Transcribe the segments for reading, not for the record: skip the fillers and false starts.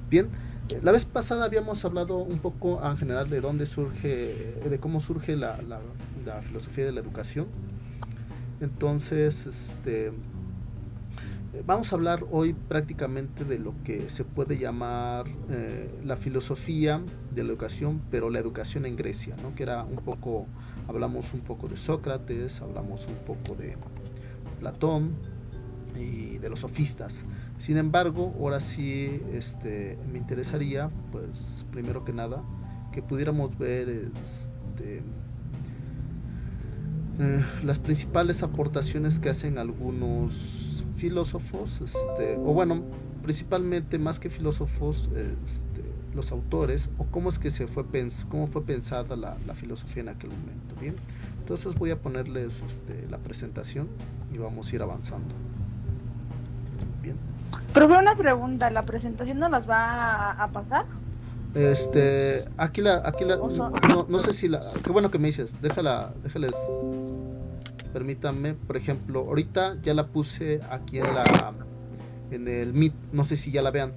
Bien, la vez pasada habíamos hablado un poco en general de dónde surge, de cómo surge la filosofía de la educación. Entonces, vamos a hablar hoy prácticamente de lo que se puede llamar la filosofía de la educación, pero la educación en Grecia, ¿no? Que era un poco, hablamos un poco de Sócrates, hablamos un poco de Platón y de los sofistas. Sin embargo, ahora sí me interesaría, pues, primero que nada, que pudiéramos ver las principales aportaciones que hacen algunos filósofos, o bueno, principalmente más que filósofos, los autores, o cómo es que cómo fue pensada la filosofía en aquel momento. Bien, entonces voy a ponerles la presentación y vamos a ir avanzando. Bien. Pero fue una pregunta, ¿la presentación no las va a pasar? Aquí ¿O son? no, no sé si qué bueno que me dices, déjales, permítanme, por ejemplo, ahorita ya la puse aquí en el Meet, no sé si ya la vean.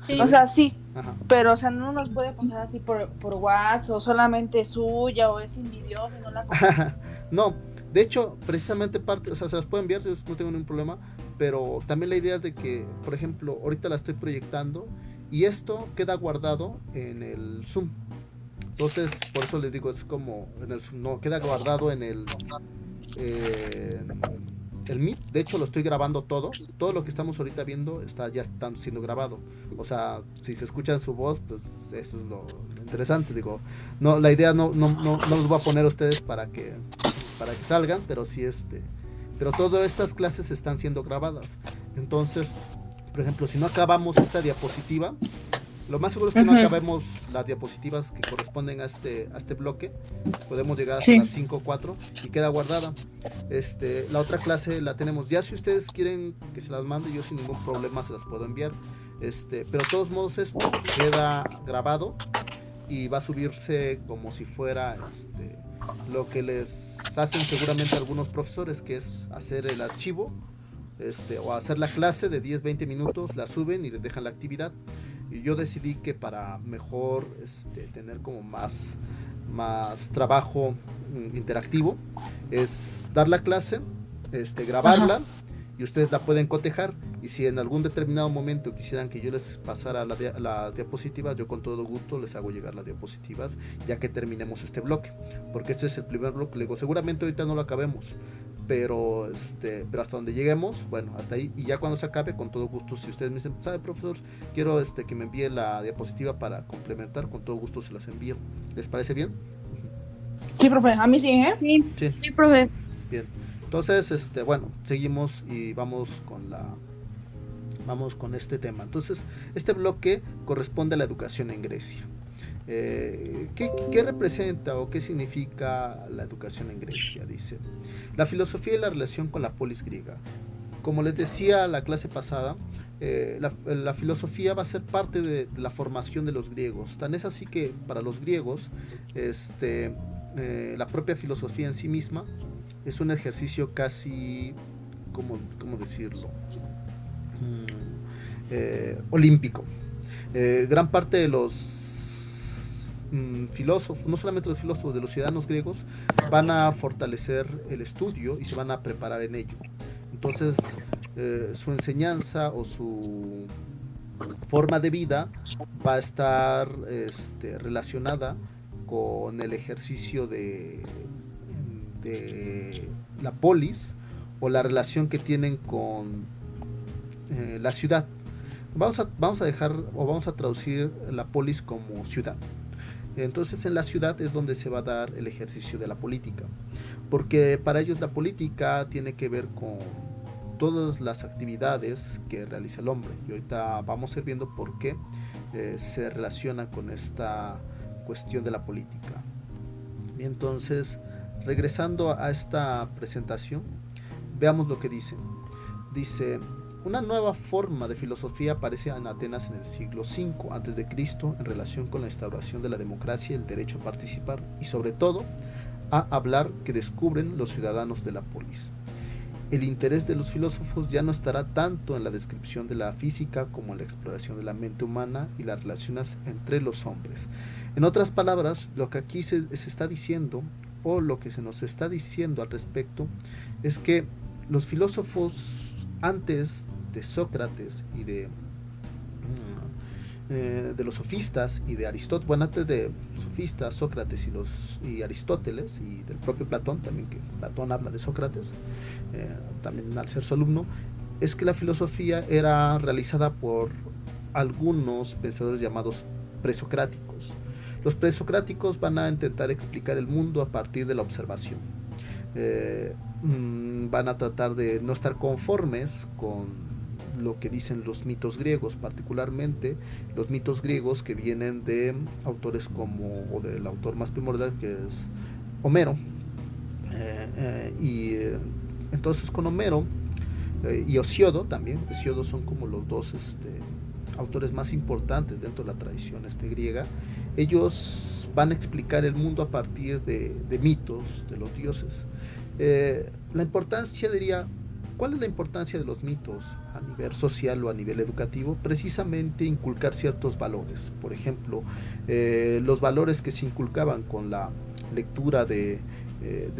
¿Se O ve? sea, sí, Ajá. pero o sea, no nos puede pasar así por WhatsApp, o solamente es suya, o es invidiosa y no la comparto. No, de hecho, precisamente parte, o sea, se las pueden enviar, yo no tengo ningún problema, pero también la idea es de que, por ejemplo, ahorita la estoy proyectando y esto queda guardado en el Zoom. Entonces, por eso les digo, es como en el Zoom, no, queda guardado en el Meet. De hecho, lo estoy grabando todo lo que estamos ahorita viendo ya está siendo grabado. O sea, si se escucha su voz, pues eso es lo interesante. Digo, no, la idea no los voy a poner a ustedes para que salgan, pero sí pero todas estas clases están siendo grabadas. Entonces, por ejemplo, si no acabamos esta diapositiva, lo más seguro es que no Ujú. acabemos las diapositivas que corresponden a este bloque. Podemos llegar hasta las Sí. 5 o 4 y queda guardada. La otra clase la tenemos. Ya si ustedes quieren que se las mande, yo sin ningún problema se las puedo enviar. Pero de todos modos esto queda grabado y va a subirse como si fuera lo que les hacen seguramente algunos profesores, que es hacer el archivo o hacer la clase de 10-20 minutos, la suben y les dejan la actividad. Y yo decidí que para mejor tener como más trabajo interactivo, es dar la clase, Ajá. grabarla, y ustedes la pueden cotejar. Y si en algún determinado momento quisieran que yo les pasara las diapositivas, yo con todo gusto les hago llegar las diapositivas, ya que terminemos este bloque, porque este es el primer bloque. Le digo, seguramente ahorita no lo acabemos, pero hasta donde lleguemos, bueno, hasta ahí. Y ya cuando se acabe, con todo gusto, si ustedes me dicen, sabe, profesor, quiero que me envíe la diapositiva para complementar, con todo gusto se las envío. ¿Les parece bien? Sí, profe, a mí sí, ¿eh? Sí, Sí, sí, profe. bien. Entonces, bueno, seguimos y vamos con este tema. Entonces, este bloque corresponde a la educación en Grecia. ¿Qué representa o qué significa la educación en Grecia? Dice, la filosofía y la relación con la polis griega. Como les decía la clase pasada, la filosofía va a ser parte de la formación de los griegos. Tan es así que para los griegos, la propia filosofía en sí misma es un ejercicio casi, ¿cómo decirlo? Olímpico. Gran parte de los filósofos, no solamente los filósofos, de los ciudadanos griegos, van a fortalecer el estudio y se van a preparar en ello. Entonces, su enseñanza o su forma de vida va a estar relacionada con el ejercicio de la polis, o la relación que tienen con la ciudad. Vamos a dejar o vamos a traducir la polis como ciudad. Entonces en la ciudad es donde se va a dar el ejercicio de la política, porque para ellos la política tiene que ver con todas las actividades que realiza el hombre. Y ahorita vamos a ir viendo por qué se relaciona con esta cuestión de la política. Y entonces, regresando a esta presentación, veamos lo que dice. Dice, una nueva forma de filosofía aparece en Atenas en el siglo V a.C. en relación con la instauración de la democracia y el derecho a participar, y sobre todo a hablar, que descubren los ciudadanos de la polis. el interés de los filósofos ya no estará tanto en la descripción de la física como en la exploración de la mente humana y las relaciones entre los hombres. En otras palabras, lo que aquí se está diciendo, o lo que se nos está diciendo al respecto, es que los filósofos antes de Sócrates y de los sofistas y de Aristóteles, bueno, antes de sofistas, Sócrates y Aristóteles y del propio Platón, también que Platón habla de Sócrates, también al ser su alumno, es que la filosofía era realizada por algunos pensadores llamados presocráticos. Los presocráticos van a intentar explicar el mundo a partir de la observación. Van a tratar de no estar conformes con lo que dicen los mitos griegos, particularmente los mitos griegos que vienen de autores como, o del autor más primordial, que es Homero. Entonces con Homero y Hesíodo también, Hesíodo son como los dos autores más importantes dentro de la tradición griega. Ellos van a explicar el mundo a partir de mitos de los dioses. La importancia, diría, ¿cuál es la importancia de los mitos a nivel social o a nivel educativo? Precisamente inculcar ciertos valores. Por ejemplo, los valores que se inculcaban con la lectura de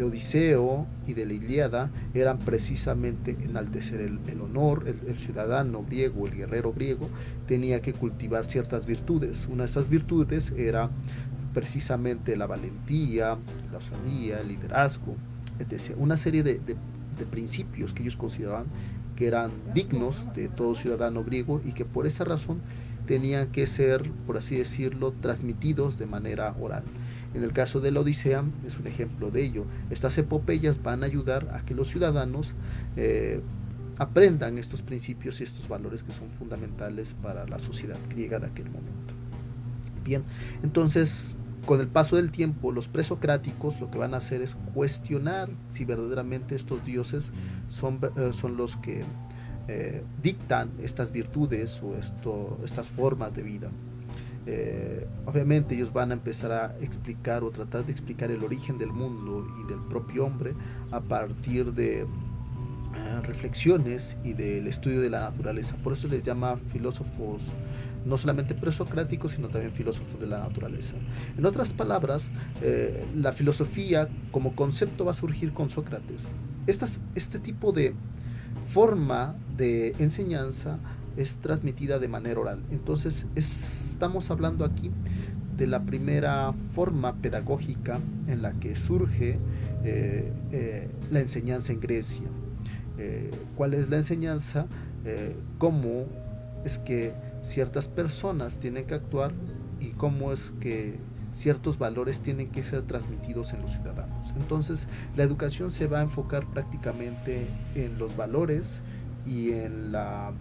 Odiseo y de la Ilíada eran precisamente enaltecer el honor. El ciudadano griego, el guerrero griego, tenía que cultivar ciertas virtudes. Una de esas virtudes era precisamente la valentía, la osadía, el liderazgo, etc. Una serie de principios que ellos consideraban que eran dignos de todo ciudadano griego y que por esa razón tenían que ser, por así decirlo, transmitidos de manera oral. En el caso de la Odisea es un ejemplo de ello. Estas epopeyas van a ayudar a que los ciudadanos aprendan estos principios y estos valores que son fundamentales para la sociedad griega de aquel momento. Bien, entonces, con el paso del tiempo, los presocráticos lo que van a hacer es cuestionar si verdaderamente estos dioses son los que dictan estas virtudes o estas formas de vida. Obviamente ellos van a empezar a explicar o tratar de explicar el origen del mundo y del propio hombre a partir de reflexiones y del estudio de la naturaleza. Por eso les llama filósofos no solamente presocráticos, sino también filósofos de la naturaleza. En otras palabras, la filosofía como concepto va a surgir con Sócrates. Este tipo de forma de enseñanza es transmitida de manera oral. Entonces estamos hablando aquí de la primera forma pedagógica en la que surge la enseñanza en Grecia. ¿Cuál es la enseñanza? ¿Cómo es que ciertas personas tienen que actuar y cómo es que ciertos valores tienen que ser transmitidos en los ciudadanos? Entonces, la educación se va a enfocar prácticamente en los valores y en las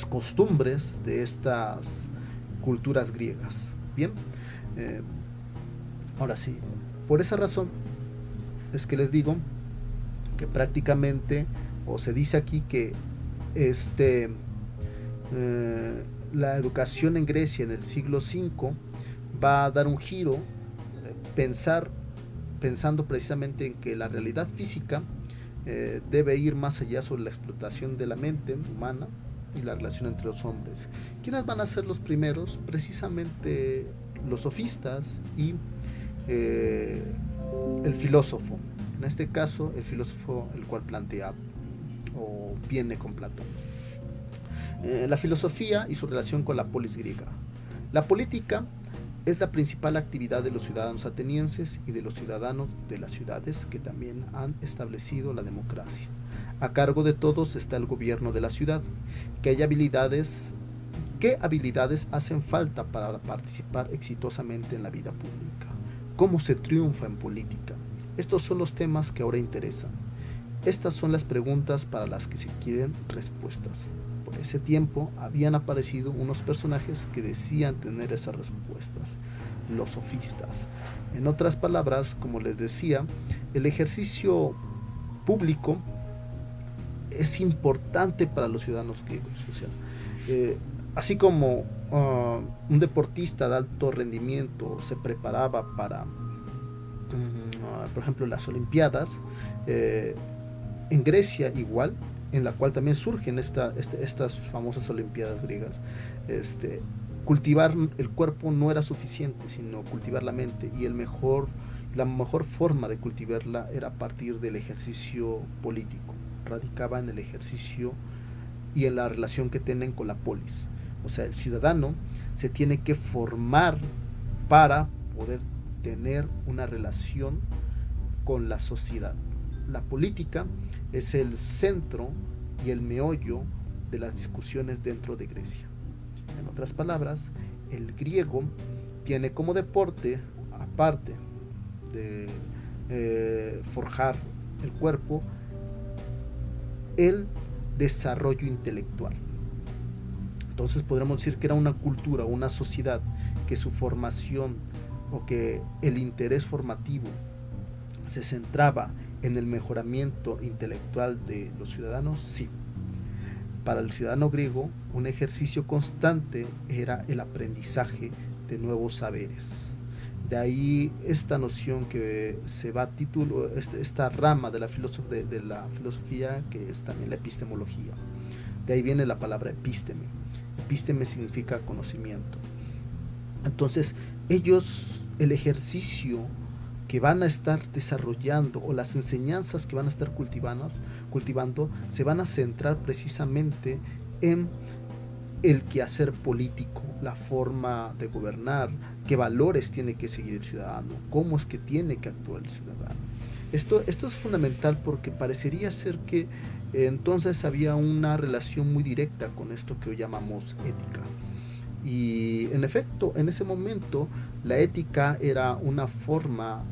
costumbres de estas culturas griegas. Bien, ahora sí, por esa razón es que les digo que prácticamente, o se dice aquí que la educación en Grecia en el siglo V va a dar un giro, pensando precisamente en que la realidad física debe ir más allá sobre la explotación de la mente humana y la relación entre los hombres. ¿Quiénes van a ser los primeros? Precisamente los sofistas y el filósofo. En este caso, el filósofo el cual plantea o viene con Platón. La filosofía y su relación con la polis griega. La política es la principal actividad de los ciudadanos atenienses y de los ciudadanos de las ciudades que también han establecido la democracia. A cargo de todos está el gobierno de la ciudad. ¿Qué habilidades hacen falta para participar exitosamente en la vida pública? ¿Cómo se triunfa en política? Estos son los temas que ahora interesan. Estas son las preguntas para las que se quieren respuestas. Por ese tiempo habían aparecido unos personajes que decían tener esas respuestas, los sofistas. En otras palabras, como les decía, el ejercicio público es importante para los ciudadanos griegos. O sea, así como un deportista de alto rendimiento se preparaba para por ejemplo las Olimpiadas, En Grecia igual, en la cual también surgen estas famosas Olimpiadas griegas, este, cultivar el cuerpo no era suficiente, sino cultivar la mente, y la mejor forma de cultivarla era a partir del ejercicio político, radicaba en el ejercicio y en la relación que tienen con la polis. O sea, el ciudadano se tiene que formar para poder tener una relación con la sociedad. La política es el centro y el meollo de las discusiones dentro de Grecia. En otras palabras, el griego tiene como deporte, aparte de forjar el cuerpo, el desarrollo intelectual. Entonces podríamos decir que era una cultura, una sociedad que su formación o que el interés formativo se centraba en el mejoramiento intelectual de los ciudadanos, sí. Para el ciudadano griego, un ejercicio constante era el aprendizaje de nuevos saberes. De ahí esta noción que se va a título, esta rama de la filosofía, que es también la epistemología. De ahí viene la palabra epísteme. Epísteme significa conocimiento. Entonces, ellos, el ejercicio que van a estar desarrollando o las enseñanzas que van a estar cultivando se van a centrar precisamente en el quehacer político, la forma de gobernar, qué valores tiene que seguir el ciudadano, cómo es que tiene que actuar el ciudadano. Esto es fundamental porque parecería ser que entonces había una relación muy directa con esto que hoy llamamos ética. Y en efecto, en ese momento, la ética era una forma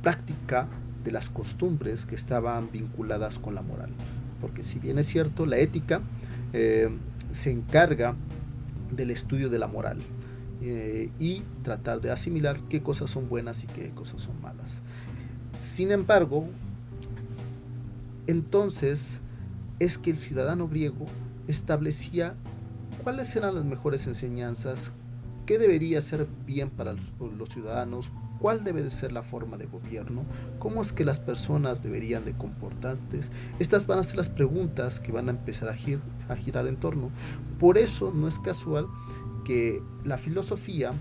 práctica de las costumbres que estaban vinculadas con la moral. Porque si bien es cierto, la ética se encarga del estudio de la moral y tratar de asimilar qué cosas son buenas y qué cosas son malas. Sin embargo, entonces es que el ciudadano griego establecía cuáles eran las mejores enseñanzas, qué debería ser bien para los ciudadanos, cuál debe de ser la forma de gobierno, cómo es que las personas deberían de comportarse. Estas van a ser las preguntas que van a empezar a girar en torno. Por eso no es casual que la filosofía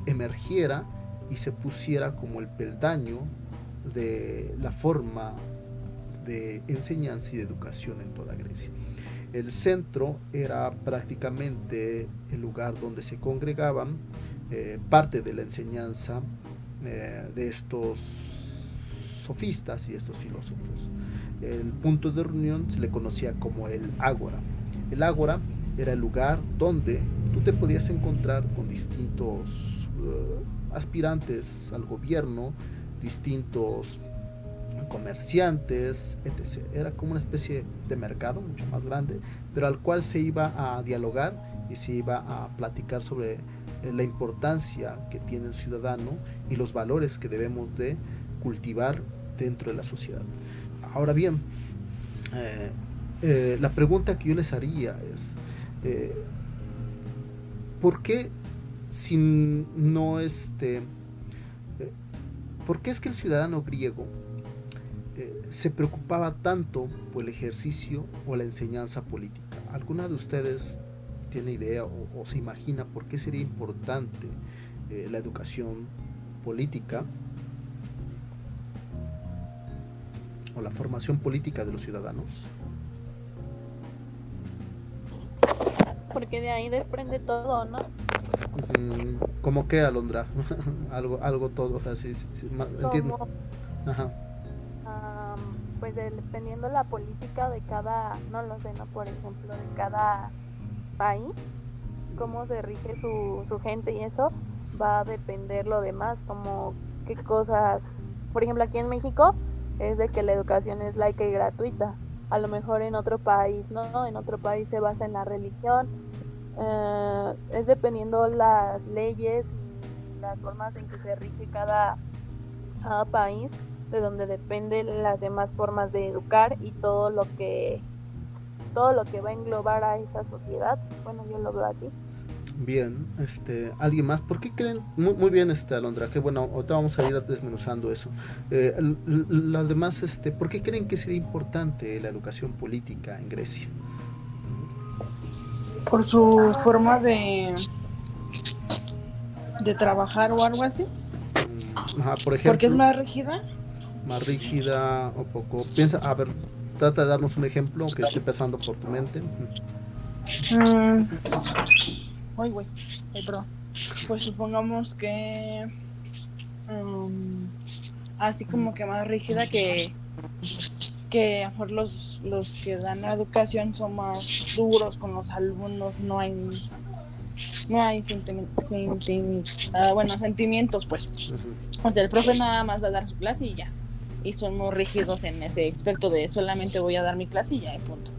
emergiera y se pusiera como el peldaño de la forma de enseñanza y de educación en toda Grecia. El centro era prácticamente el lugar donde se congregaban parte de la enseñanza de estos sofistas y estos filósofos. El punto de reunión se le conocía como el ágora. El ágora era el lugar donde tú te podías encontrar con distintos aspirantes al gobierno, distintos comerciantes, etc. Era como una especie de mercado mucho más grande, pero al cual se iba a dialogar y se iba a platicar sobre la importancia que tiene el ciudadano y los valores que debemos de cultivar dentro de la sociedad. Ahora bien, la pregunta que yo les haría es ¿por qué si no por qué es que el ciudadano griego se preocupaba tanto por el ejercicio o la enseñanza política? ¿Alguna de ustedes tiene idea o se imagina por qué sería importante la educación política o la formación política de los ciudadanos? Porque de ahí desprende todo, ¿no? ¿Cómo qué, Alondra? algo todo, o sea, sí, entiendo. Como, Ajá. pues dependiendo la política de cada, no lo sé, ¿no? Por ejemplo, de cada país, cómo se rige su gente y eso, va a depender lo demás, como qué cosas, por ejemplo, aquí en México es de que la educación es laica y gratuita. A lo mejor en otro país, ¿no? En otro país se basa en la religión. Es dependiendo las leyes y las formas en que se rige cada país, de donde dependen las demás formas de educar y todo lo que va a englobar a esa sociedad. Bueno, yo lo veo así. Bien, ¿alguien más? ¿Por qué creen? Muy bien, Alondra, que bueno, ahorita vamos a ir desmenuzando eso. Las demás, ¿por qué creen que sería importante la educación política en Grecia? Por su forma de trabajar o algo así. Ajá, por Porque es ejemplo, más rígida. más rígida o poco. Piensa, a ver, trata de darnos un ejemplo que esté pasando por tu mente. Mm, Ay, güey. Ay, perdón. Pues supongamos que así como que más rígida que a lo mejor los que dan la educación son más duros con los alumnos, no hay sentimientos, pues. Ujú. O sea, el profe nada más va a dar su clase y ya. Y son muy rígidos en ese aspecto de solamente voy a dar mi clase y ya, y punto.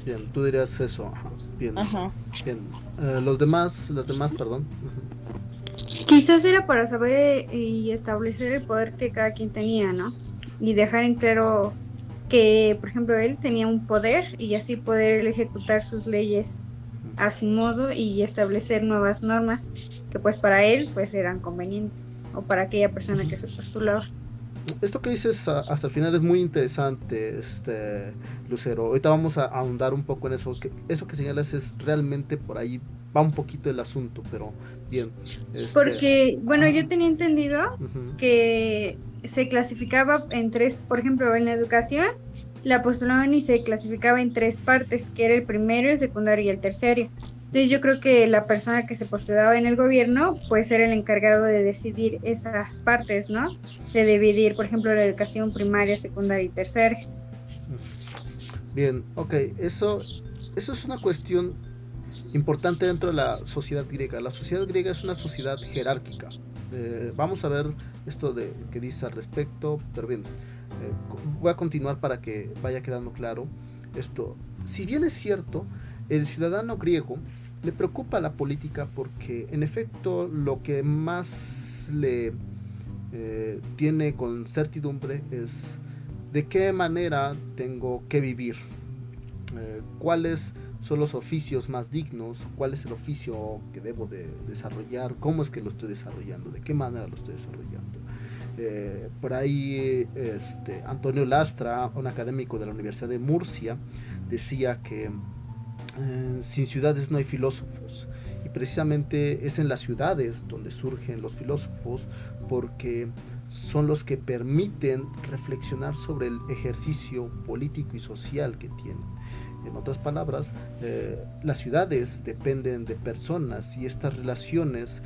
Bien, tú dirías eso. Ajá, bien, Ajá. bien. Los demás, perdón. Ujú. Quizás era para saber y establecer el poder que cada quien tenía, ¿no? Y dejar en claro que, por ejemplo, él tenía un poder y así poder ejecutar sus leyes a su modo y establecer nuevas normas que pues para él pues eran convenientes o para aquella persona que se postulaba. Esto que dices hasta el final es muy interesante, Lucero. Ahorita vamos a ahondar un poco en eso. Eso que señalas es realmente por ahí va un poquito el asunto, pero bien. Porque, bueno, Ajá, yo tenía entendido ujú, que se clasificaba en tres, por ejemplo, en la educación, la postulaban y se clasificaba en tres partes, que era el primero, el secundario y el terciario. Entonces yo creo que la persona que se postulaba en el gobierno, pues era el encargado de decidir esas partes, ¿no? De dividir, por ejemplo, la educación primaria, secundaria y terciaria. bien, ok. Eso es una cuestión importante dentro de la sociedad griega. La sociedad griega es una sociedad jerárquica. Vamos a ver esto de que dice al respecto, pero bien, voy a continuar para que vaya quedando claro esto. Si bien es cierto, el ciudadano griego le preocupa la política porque en efecto lo que más le tiene con certidumbre es de qué manera tengo que vivir, cuáles son los oficios más dignos, cuál es el oficio que debo de desarrollar, cómo es que lo estoy desarrollando, de qué manera lo estoy desarrollando. Por ahí Antonio Lastra, un académico de la Universidad de Murcia, decía que sin ciudades no hay filósofos. Y precisamente es en las ciudades donde surgen los filósofos porque son los que permiten reflexionar sobre el ejercicio político y social que tienen. En otras palabras, las ciudades dependen de personas y estas relaciones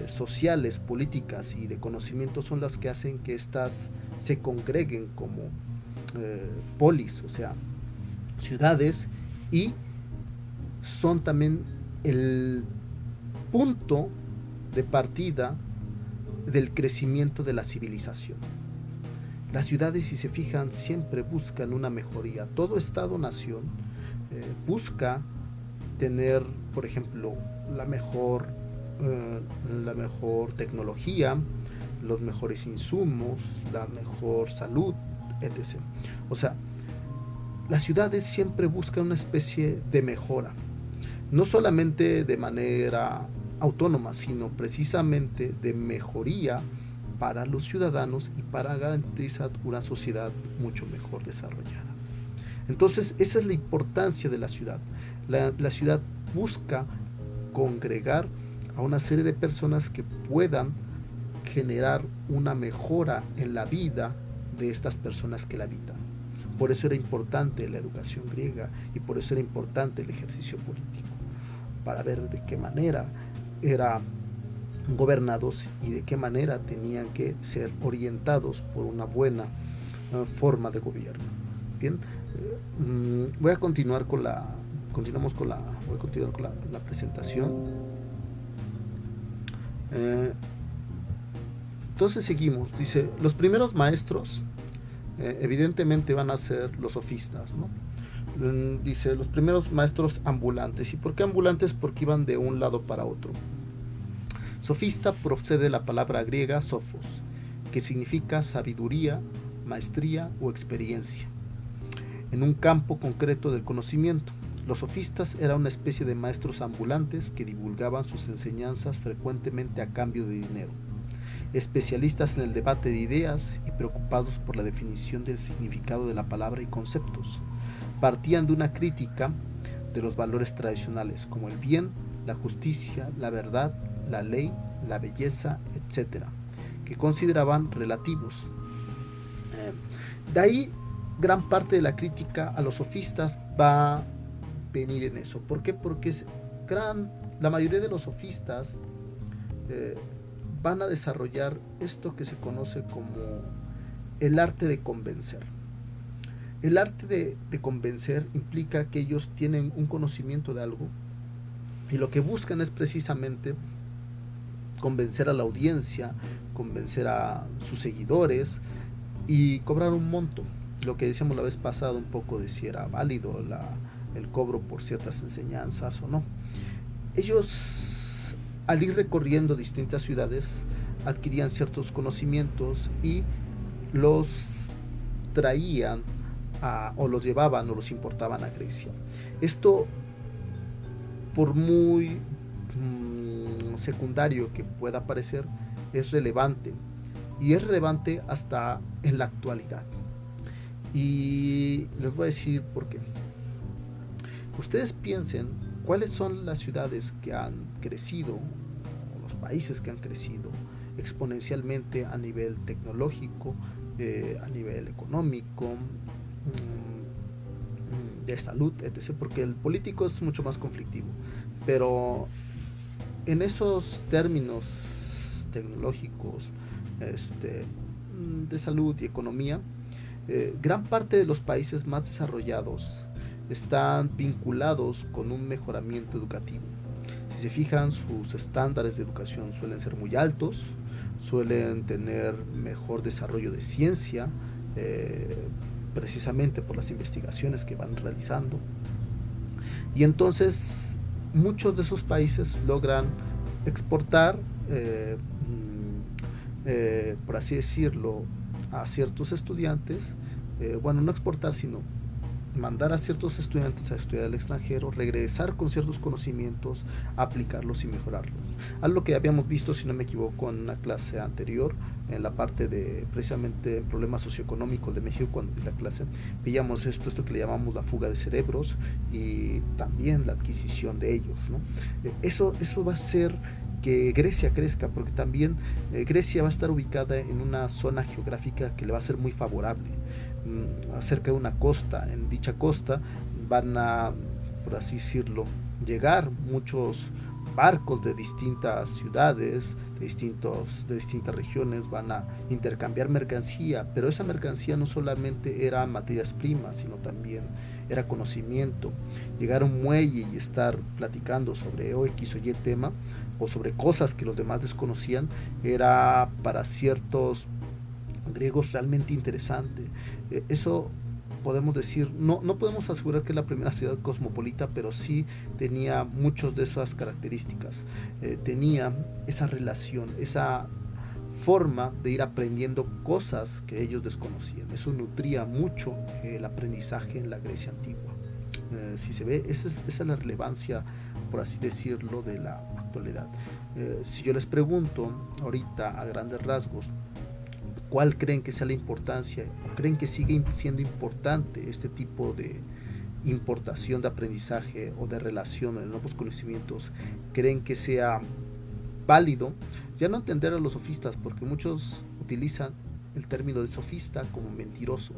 sociales, políticas y de conocimiento son las que hacen que éstas se congreguen como polis, o sea, ciudades, y son también el punto de partida del crecimiento de la civilización. Las ciudades, si se fijan, siempre buscan una mejoría. Todo Estado-nación busca tener, por ejemplo, la mejor tecnología, los mejores insumos, la mejor salud, etc. O sea, las ciudades siempre buscan una especie de mejora, no solamente de manera autónoma, sino precisamente de mejoría para los ciudadanos y para garantizar una sociedad mucho mejor desarrollada. Entonces, esa es la importancia de la ciudad. La ciudad busca congregar a una serie de personas que puedan generar una mejora en la vida de estas personas que la habitan. Por eso era importante la educación griega y por eso era importante el ejercicio político, para ver de qué manera eran gobernados y de qué manera tenían que ser orientados por una buena forma de gobierno. Bien, voy a continuar con la presentación. Entonces seguimos. Dice, los primeros maestros evidentemente van a ser los sofistas, ¿no? Dice, los primeros maestros ambulantes. ¿Y por qué ambulantes? Porque iban de un lado para otro. Sofista procede de la palabra griega sophos, que significa sabiduría, maestría o experiencia, en un campo concreto del conocimiento. Los sofistas eran una especie de maestros ambulantes que divulgaban sus enseñanzas frecuentemente a cambio de dinero, especialistas en el debate de ideas y preocupados por la definición del significado de la palabra y conceptos. Partían de una crítica de los valores tradicionales como el bien, la justicia, la verdad, la ley, la belleza, etcétera, que consideraban relativos. De ahí gran parte de la crítica a los sofistas va a venir en eso. ¿Por qué? Porque la mayoría de los sofistas van a desarrollar esto que se conoce como el arte de convencer. El arte de convencer implica que ellos tienen un conocimiento de algo y lo que buscan es precisamente convencer a la audiencia, convencer a sus seguidores y cobrar un monto. Lo que decíamos la vez pasada un poco de si era válido el cobro por ciertas enseñanzas o no. Ellos, al ir recorriendo distintas ciudades, adquirían ciertos conocimientos y los traían o los llevaban o los importaban a Grecia. Esto, por muy secundario que pueda parecer, es relevante, y es relevante hasta en la actualidad. Y les voy a decir por qué. Ustedes piensen cuáles son las ciudades que han crecido, o los países que han crecido exponencialmente a nivel tecnológico, a nivel económico, de salud, etc. Porque el político es mucho más conflictivo, pero en esos términos tecnológicos, de salud y economía, gran parte de los países más desarrollados están vinculados con un mejoramiento educativo. Si se fijan, sus estándares de educación suelen ser muy altos, suelen tener mejor desarrollo de ciencia, precisamente por las investigaciones que van realizando. Y entonces muchos de esos países logran exportar, por así decirlo, a ciertos estudiantes, bueno, no exportar, sino mandar a ciertos estudiantes a estudiar al extranjero, regresar con ciertos conocimientos, aplicarlos y mejorarlos. Algo que habíamos visto, si no me equivoco, en una clase anterior, en la parte de precisamente problemas socioeconómicos de México, cuando di la clase, veíamos esto que le llamamos la fuga de cerebros y también la adquisición de ellos, ¿no? Eso va a hacer que Grecia crezca, porque también Grecia va a estar ubicada en una zona geográfica que le va a ser muy favorable, cerca de una costa. En dicha costa van a, por así decirlo, llegar muchos barcos de distintas ciudades, de distintas regiones, van a intercambiar mercancía, pero esa mercancía no solamente era materias primas, sino también era conocimiento. Llegar a un muelle y estar platicando sobre X o Y tema, o sobre cosas que los demás desconocían, era para ciertos griegos realmente interesante. Eso podemos decir, no podemos asegurar que es la primera ciudad cosmopolita, pero sí tenía muchas de esas características. Tenía esa relación, esa forma de ir aprendiendo cosas que ellos desconocían. Eso nutría mucho el aprendizaje en la Grecia antigua. Si se ve, esa es la relevancia, por así decirlo, de la actualidad. Si yo les pregunto ahorita a grandes rasgos, ¿cuál creen que sea la importancia? ¿O creen que sigue siendo importante este tipo de importación de aprendizaje o de relación de nuevos conocimientos? ¿Creen que sea válido? Ya no entender a los sofistas, porque muchos utilizan el término de sofista como mentiroso.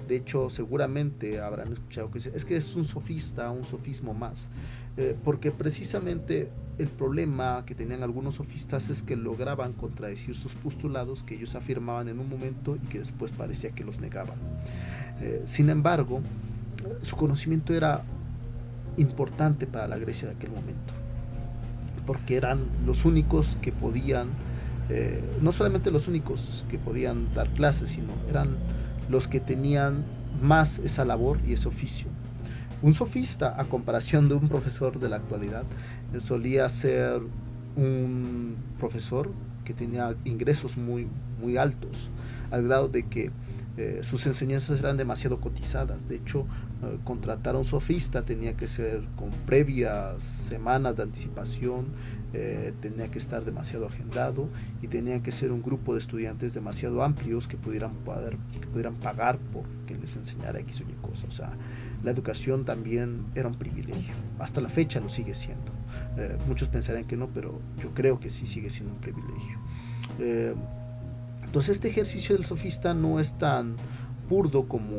De hecho, seguramente habrán escuchado que es que es un sofista, un sofismo más, porque precisamente el problema que tenían algunos sofistas es que lograban contradecir sus postulados que ellos afirmaban en un momento y que después parecía que los negaban. Sin embargo, su conocimiento era importante para la Grecia de aquel momento, porque eran los únicos que podían, no solamente los únicos que podían dar clases, sino eran los que tenían más esa labor y ese oficio. Un sofista, a comparación de un profesor de la actualidad, solía ser un profesor que tenía ingresos muy, muy altos, al grado de que Sus enseñanzas eran demasiado cotizadas. De hecho, contratar a un sofista tenía que ser con previas semanas de anticipación, tenía que estar demasiado agendado y tenía que ser un grupo de estudiantes demasiado amplios que pudieran pagar por que les enseñara X o Y cosas. O sea, la educación también era un privilegio. Hasta la fecha lo sigue siendo. Muchos pensarán que no, pero yo creo que sí sigue siendo un privilegio. Entonces este ejercicio del sofista no es tan burdo como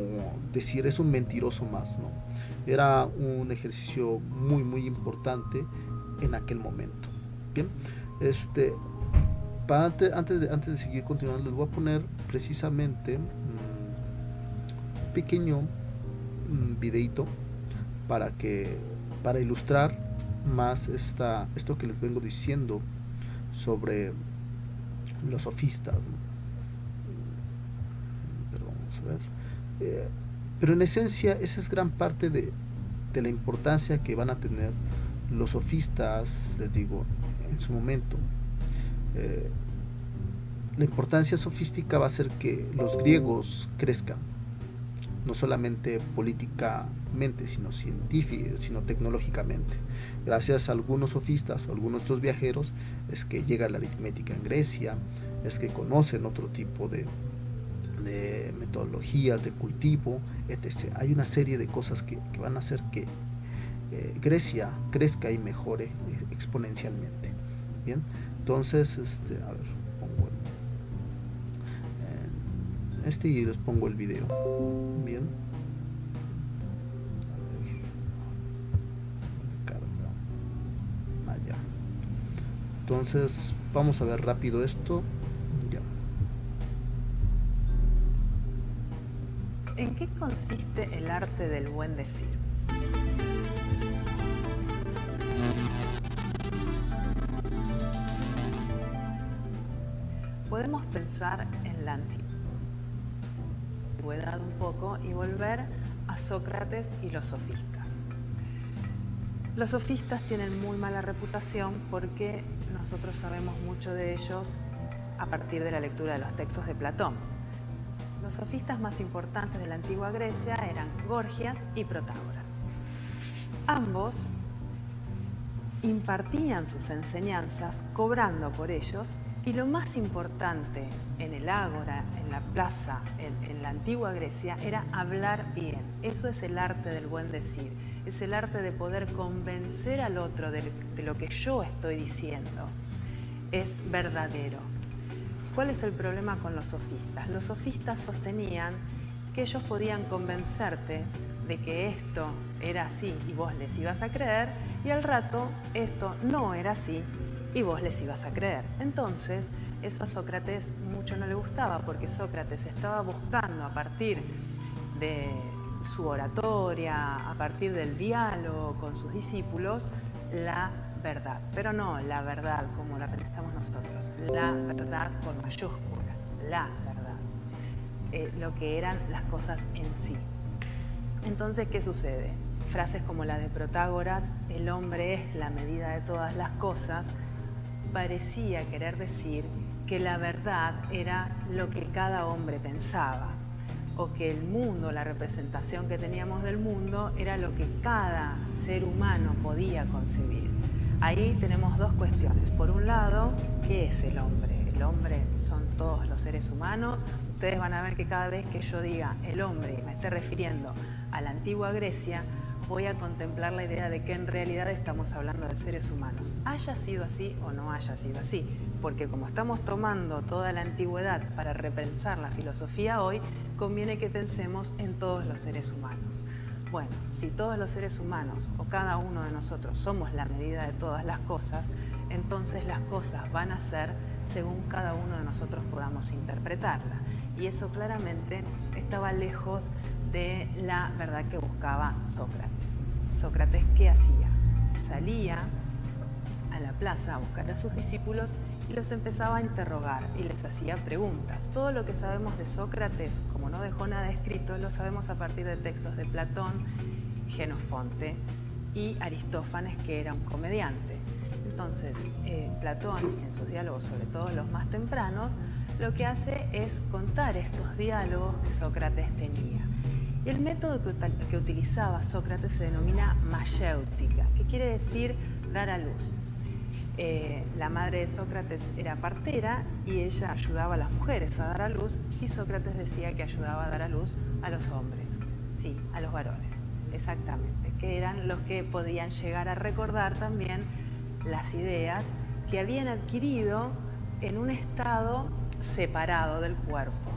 decir es un mentiroso más, ¿no? Era un ejercicio muy muy importante en aquel momento. Bien, antes de seguir continuando, les voy a poner precisamente un pequeño videito para ilustrar más esto que les vengo diciendo sobre los sofistas, ¿no? Pero vamos a ver. Pero en esencia esa es gran parte de la importancia que van a tener los sofistas, les digo, en su momento. La importancia sofística va a hacer que los griegos crezcan, no solamente políticamente, sino científicamente, sino tecnológicamente. Gracias a algunos sofistas o algunos de estos viajeros es que llega la aritmética en Grecia, es que conocen otro tipo de metodologías de cultivo, etc. Hay una serie de cosas que van a hacer que Grecia crezca y mejore exponencialmente. Bien, entonces, a ver, pongo y les pongo el video. Bien. Allá. Entonces, vamos a ver rápido esto. Ya. ¿En qué consiste el arte del buen decir? Podemos pensar en la antigüedad un poco y volver a Sócrates y los sofistas. Los sofistas tienen muy mala reputación porque nosotros sabemos mucho de ellos a partir de la lectura de los textos de Platón. Los sofistas más importantes de la antigua Grecia eran Gorgias y Protágoras. Ambos impartían sus enseñanzas cobrando por ellos, y lo más importante en el ágora, en la plaza, en la antigua Grecia, era hablar bien. Eso es el arte del buen decir, es el arte de poder convencer al otro de lo que yo estoy diciendo es verdadero. ¿Cuál es el problema con los sofistas? Los sofistas sostenían que ellos podían convencerte de que esto era así y vos les ibas a creer, y al rato esto no era así y vos les ibas a creer. Entonces, eso a Sócrates mucho no le gustaba, porque Sócrates estaba buscando a partir de su oratoria, a partir del diálogo con sus discípulos, la verdad. Pero no la verdad como la pensamos nosotros, la verdad con mayúsculas, la verdad. Lo que eran las cosas en sí. Entonces, ¿qué sucede? Frases como la de Protágoras, el hombre es la medida de todas las cosas, parecía querer decir que la verdad era lo que cada hombre pensaba, o que el mundo, la representación que teníamos del mundo, era lo que cada ser humano podía concebir. Ahí tenemos dos cuestiones. Por un lado, ¿qué es el hombre? El hombre son todos los seres humanos. Ustedes van a ver que cada vez que yo diga el hombre y me esté refiriendo a la antigua Grecia, voy a contemplar la idea de que en realidad estamos hablando de seres humanos, haya sido así o no haya sido así, porque como estamos tomando toda la antigüedad para repensar la filosofía hoy, conviene que pensemos en todos los seres humanos. Bueno, si todos los seres humanos o cada uno de nosotros somos la medida de todas las cosas, entonces las cosas van a ser según cada uno de nosotros podamos interpretarla. Y eso claramente estaba lejos de la verdad que buscaba Sócrates. Sócrates, ¿qué hacía? Salía a la plaza a buscar a sus discípulos y los empezaba a interrogar y les hacía preguntas. Todo lo que sabemos de Sócrates, como no dejó nada escrito, lo sabemos a partir de textos de Platón, Jenofonte y Aristófanes, que era un comediante. Entonces, Platón, en sus diálogos, sobre todo los más tempranos, lo que hace es contar estos diálogos que Sócrates tenía. Y el método que utilizaba Sócrates se denomina mayéutica, que quiere decir dar a luz. La madre de Sócrates era partera y ella ayudaba a las mujeres a dar a luz, y Sócrates decía que ayudaba a dar a luz a los hombres, sí, a los varones, exactamente, que eran los que podían llegar a recordar también las ideas que habían adquirido en un estado separado del cuerpo.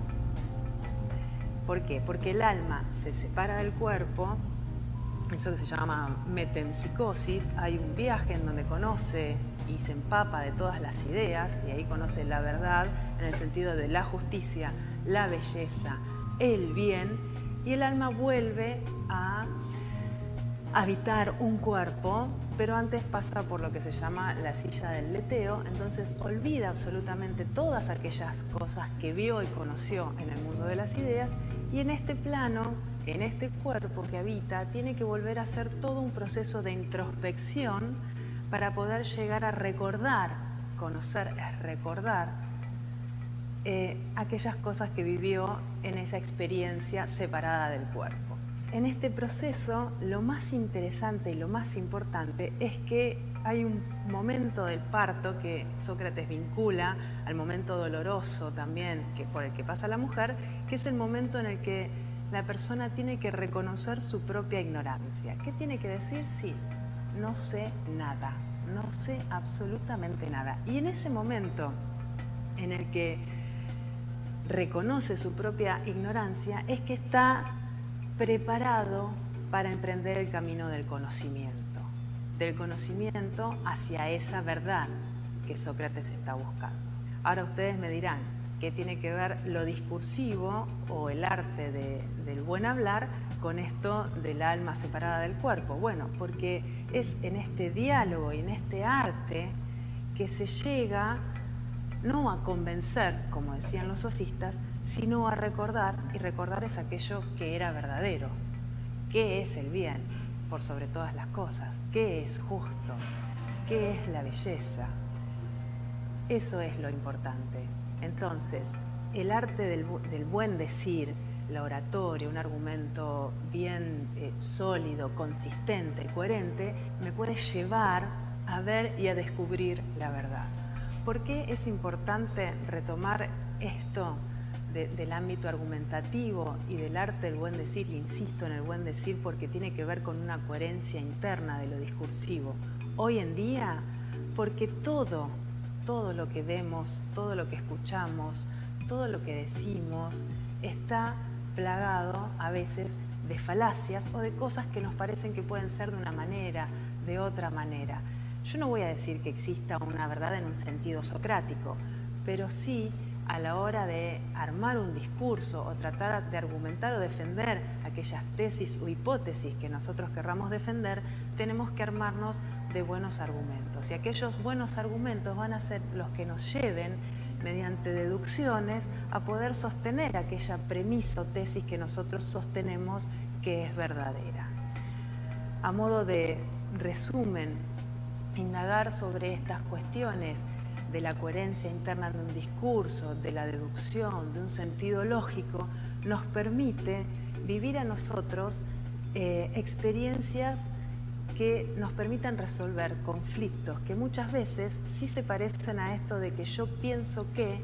¿Por qué? Porque el alma se separa del cuerpo, eso que se llama metempsicosis. Hay un viaje en donde conoce y se empapa de todas las ideas, y ahí conoce la verdad en el sentido de la justicia, la belleza, el bien, y el alma vuelve a habitar un cuerpo, pero antes pasa por lo que se llama la silla del leteo. Entonces olvida absolutamente todas aquellas cosas que vio y conoció en el mundo de las ideas, y en este plano, en este cuerpo que habita, tiene que volver a hacer todo un proceso de introspección para poder llegar a recordar. Conocer es recordar aquellas cosas que vivió en esa experiencia separada del cuerpo. En este proceso, lo más interesante y lo más importante es que hay un momento del parto que Sócrates vincula al momento doloroso también por el que pasa la mujer, que es el momento en el que la persona tiene que reconocer su propia ignorancia. ¿Qué tiene que decir? Sí, no sé nada, no sé absolutamente nada. Y en ese momento en el que reconoce su propia ignorancia es que está preparado para emprender el camino del conocimiento hacia esa verdad que Sócrates está buscando. Ahora ustedes me dirán, ¿qué tiene que ver lo discursivo o el arte del buen hablar con esto del alma separada del cuerpo? Bueno, porque es en este diálogo y en este arte que se llega no a convencer, como decían los sofistas, sino a recordar, y recordar es aquello que era verdadero. ¿Qué es el bien? Por sobre todas las cosas. ¿Qué es justo? ¿Qué es la belleza? Eso es lo importante. Entonces, el arte del buen decir, la oratoria, un argumento bien sólido, consistente, coherente, me puede llevar a ver y a descubrir la verdad. ¿Por qué es importante retomar esto del ámbito argumentativo y del arte del buen decir? Insisto en el buen decir porque tiene que ver con una coherencia interna de lo discursivo. Hoy en día, porque todo lo que vemos, todo lo que escuchamos, todo lo que decimos está plagado a veces de falacias o de cosas que nos parecen que pueden ser de una manera, de otra manera. Yo no voy a decir que exista una verdad en un sentido socrático, pero sí a la hora de armar un discurso o tratar de argumentar o defender aquellas tesis o hipótesis que nosotros querramos defender, tenemos que armarnos de buenos argumentos. Y aquellos buenos argumentos van a ser los que nos lleven, mediante deducciones, a poder sostener aquella premisa o tesis que nosotros sostenemos que es verdadera. A modo de resumen, indagar sobre estas cuestiones de la coherencia interna de un discurso, de la deducción, de un sentido lógico, nos permite vivir a nosotros experiencias que nos permitan resolver conflictos que muchas veces sí se parecen a esto de que yo pienso que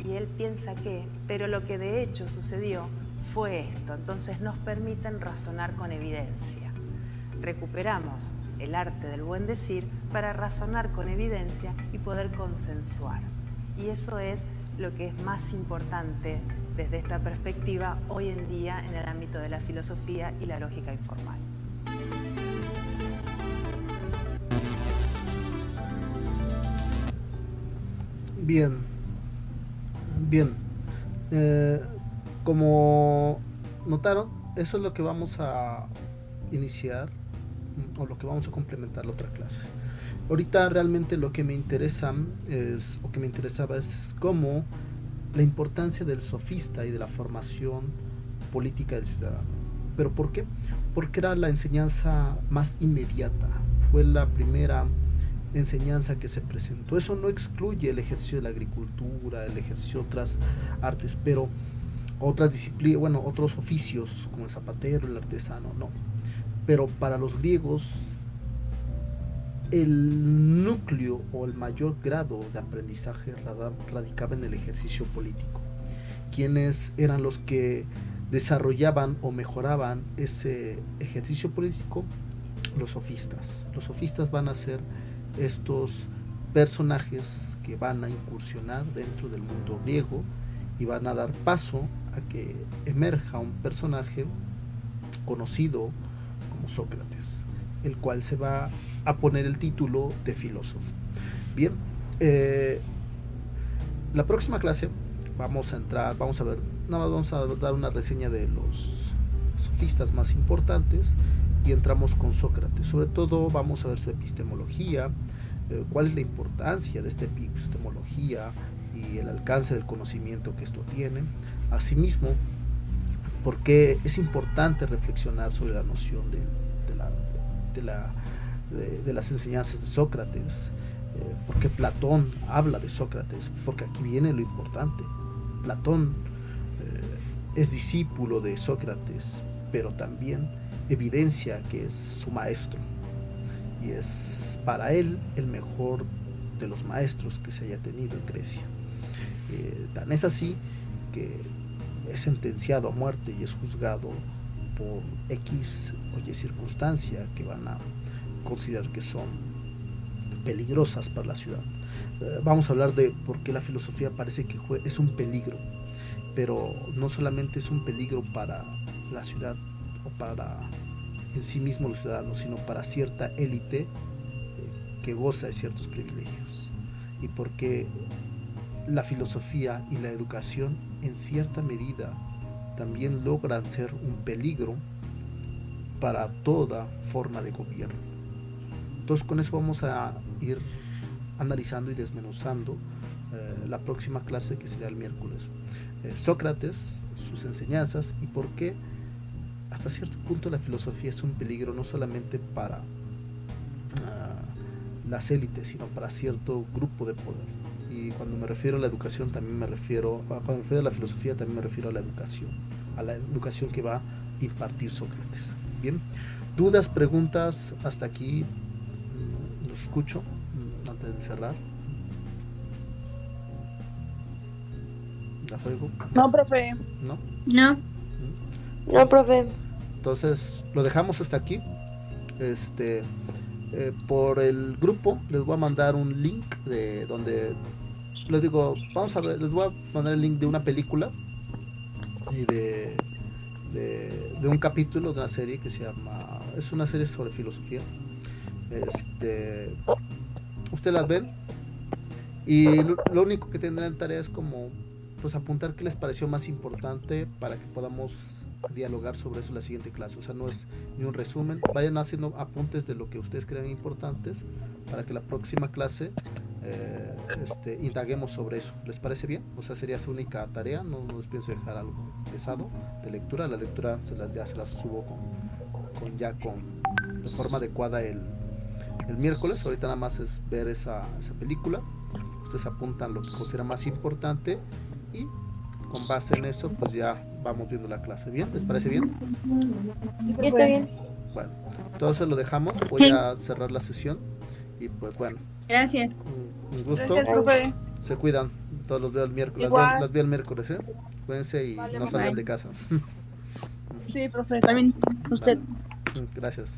y él piensa que, pero lo que de hecho sucedió fue esto. Entonces nos permiten razonar con evidencia. Recuperamos el arte del buen decir para razonar con evidencia y poder consensuar. Y eso es lo que es más importante desde esta perspectiva hoy en día en el ámbito de la filosofía y la lógica informal. Bien. Como notaron, eso es lo que vamos a iniciar o lo que vamos a complementar la otra clase. Ahorita realmente lo que me interesa interesaba es cómo la importancia del sofista y de la formación política del ciudadano. ¿Pero por qué? Porque era la enseñanza más inmediata, fue la primera enseñanza que se presentó. Eso no excluye el ejercicio de la agricultura, el ejercicio de otras artes, pero otras disciplinas, bueno, otros oficios como el zapatero, el artesano, no. Pero para los griegos el núcleo o el mayor grado de aprendizaje radicaba en el ejercicio político. ¿Quiénes eran los que desarrollaban o mejoraban ese ejercicio político? Los sofistas. Los sofistas van a ser estos personajes que van a incursionar dentro del mundo griego y van a dar paso a que emerja un personaje conocido como Sócrates, el cual se va a poner el título de filósofo. Bien, la próxima clase vamos a ver, nada más vamos a dar una reseña de los sofistas más importantes y entramos con Sócrates. Sobre todo vamos a ver su epistemología, cuál es la importancia de esta epistemología y el alcance del conocimiento que esto tiene. Asimismo, por qué es importante reflexionar sobre la noción de las enseñanzas de Sócrates, por qué Platón habla de Sócrates, porque aquí viene lo importante. Platón es discípulo de Sócrates, pero también evidencia que es su maestro y es para él el mejor de los maestros que se haya tenido en Grecia. Tan es así que es sentenciado a muerte y es juzgado por X o Y circunstancia que van a considerar que son peligrosas para la ciudad. Vamos a hablar de por qué la filosofía parece que es un peligro, pero no solamente es un peligro para la ciudad o para en sí mismo los ciudadanos, sino para cierta élite que goza de ciertos privilegios, y porque la filosofía y la educación en cierta medida también logran ser un peligro para toda forma de gobierno. Entonces con eso vamos a ir analizando y desmenuzando la próxima clase, que será el miércoles. Sócrates, sus enseñanzas y por qué hasta cierto punto la filosofía es un peligro no solamente para las élites, sino para cierto grupo de poder. Y cuando me refiero a la educación también me refiero, cuando me refiero a la filosofía también me refiero a la educación que va a impartir Sócrates. Bien, dudas, preguntas, hasta aquí lo escucho antes de cerrar. ¿Las oigo? No, profe. ¿No? No. No, profe. Entonces lo dejamos hasta aquí. Por el grupo les voy a mandar un link de donde les digo, vamos a ver, les voy a mandar el link de una película y de un capítulo de una serie que se llama, es una serie sobre filosofía. Ustedes las ven y lo único que tendrán tarea es como pues apuntar qué les pareció más importante para que podamos dialogar sobre eso en la siguiente clase. O sea, no es ni un resumen, vayan haciendo apuntes de lo que ustedes crean importantes para que la próxima clase indaguemos sobre eso. ¿Les parece bien? O sea, sería su única tarea, no les pienso dejar algo pesado de lectura. La lectura ya se las subo de forma adecuada el miércoles. Ahorita nada más es ver esa película, ustedes apuntan lo que consideran más importante y con base en eso pues ya vamos viendo la clase. ¿Bien? ¿Les parece bien? Está bien. Bueno, entonces lo dejamos, voy a cerrar la sesión y pues bueno, Gracias. un gusto. Gracias, profe. Se cuidan, todos los veo el miércoles, Igual. las veo el miércoles, cuídense y Vale, no salgan bye. de casa. Sí, profe, también usted. Gracias.